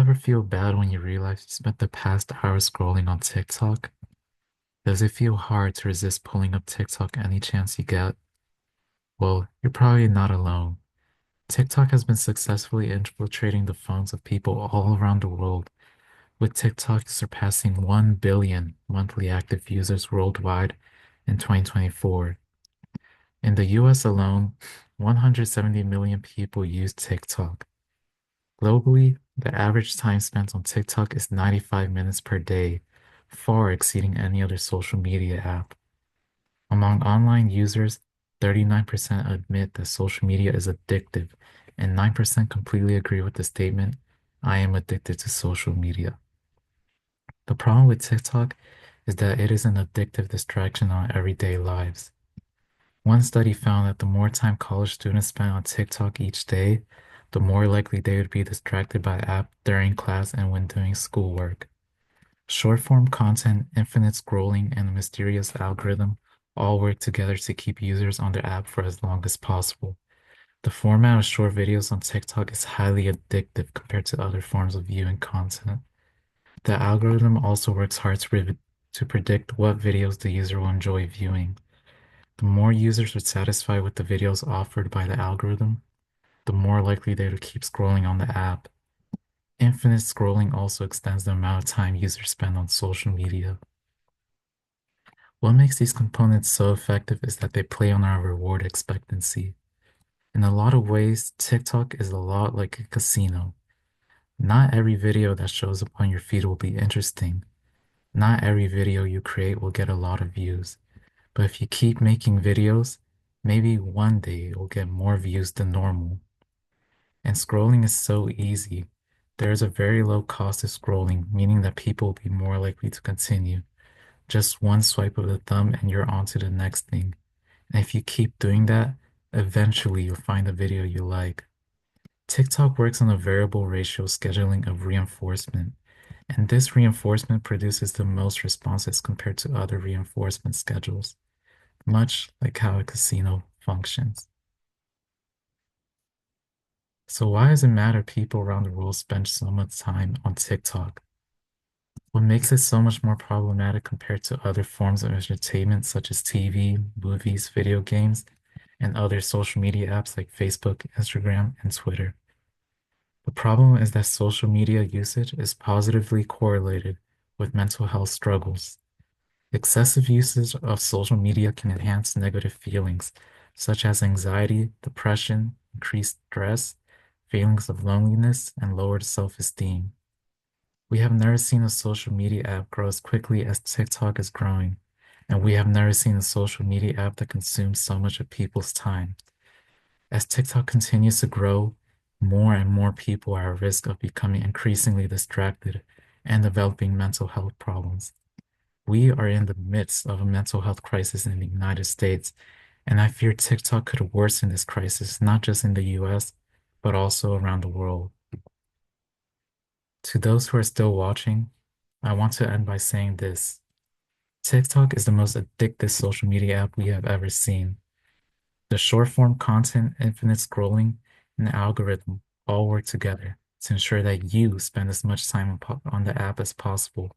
ever feel bad when you realize you spent the past hour scrolling on TikTok? Does it feel hard to resist pulling up TikTok any chance you get? Well, you're probably not alone. TikTok has been successfully infiltrating the phones of people all around the world, with TikTok surpassing 1 billion monthly active users worldwide in 2024. In the US alone, 170 million people use TikTok. Globally, the average time spent on TikTok is 95 minutes per day, far exceeding any other social media app. Among online users, 39% admit that social media is addictive, and 9% completely agree with the statement, I am addicted to social media. The problem with TikTok is that it is an addictive distraction on everyday lives. One study found that the more time college students spent on TikTok each day, the more likely they would be distracted by app during class and when doing schoolwork. Short form content, infinite scrolling, and a mysterious algorithm all work together to keep users on their app for as long as possible. The format of short videos on TikTok is highly addictive compared to other forms of viewing content. The algorithm also works hard to predict what videos the user will enjoy viewing. The more users are satisfied with the videos offered by the algorithm, the more likely they will keep scrolling on the app. Infinite scrolling also extends the amount of time users spend on social media. What makes these components so effective is that they play on our reward expectancy. In a lot of ways, TikTok is a lot like a casino. Not every video that shows up on your feed will be interesting. Not every video you create will get a lot of views. But if you keep making videos, maybe one day you'll get more views than normal. And scrolling is so easy. There is a very low cost of scrolling, meaning that people will be more likely to continue. Just one swipe of the thumb and you're on to the next thing. And if you keep doing that, eventually you'll find a video you like. TikTok works on a variable ratio scheduling of reinforcement, and this reinforcement produces the most responses compared to other reinforcement schedules, much like how a casino functions. So why does it matter people around the world spend so much time on TikTok? What makes it so much more problematic compared to other forms of entertainment such as TV, movies, video games, and other social media apps like Facebook, Instagram, and Twitter? The problem is that social media usage is positively correlated with mental health struggles. Excessive usage of social media can enhance negative feelings such as anxiety, depression, increased stress, feelings of loneliness, and lowered self-esteem. We have never seen a social media app grow as quickly as TikTok is growing, and we have never seen a social media app that consumes so much of people's time. As TikTok continues to grow, more and more people are at risk of becoming increasingly distracted and developing mental health problems. We are in the midst of a mental health crisis in the United States, and I fear TikTok could worsen this crisis, not just in the US, but also around the world. To those who are still watching, I want to end by saying this. TikTok is the most addictive social media app we have ever seen. The short form content, infinite scrolling, and the algorithm all work together to ensure that you spend as much time on the app as possible.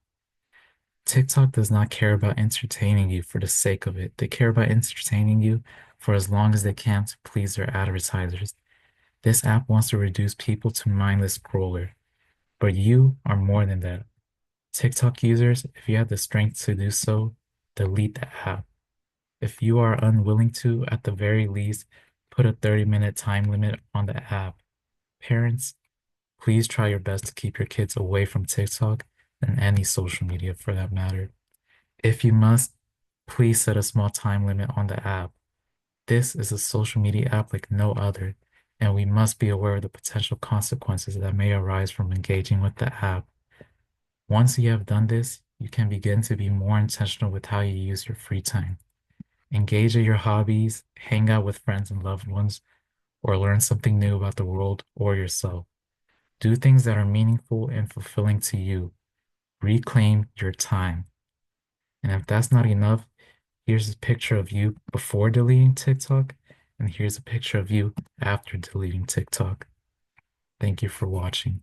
TikTok does not care about entertaining you for the sake of it. They care about entertaining you for as long as they can to please their advertisers. This app wants to reduce people to mindless scroller, but you are more than that. TikTok users, if you have the strength to do so, delete the app. If you are unwilling to, at the very least, put a 30-minute time limit on the app. Parents, please try your best to keep your kids away from TikTok and any social media for that matter. If you must, please set a small time limit on the app. This is a social media app like no other, and we must be aware of the potential consequences that may arise from engaging with the app. Once you have done this, you can begin to be more intentional with how you use your free time. Engage in your hobbies, hang out with friends and loved ones, or learn something new about the world or yourself. Do things that are meaningful and fulfilling to you. Reclaim your time. And if that's not enough, here's a picture of you before deleting TikTok, and here's a picture of you after deleting TikTok. Thank you for watching.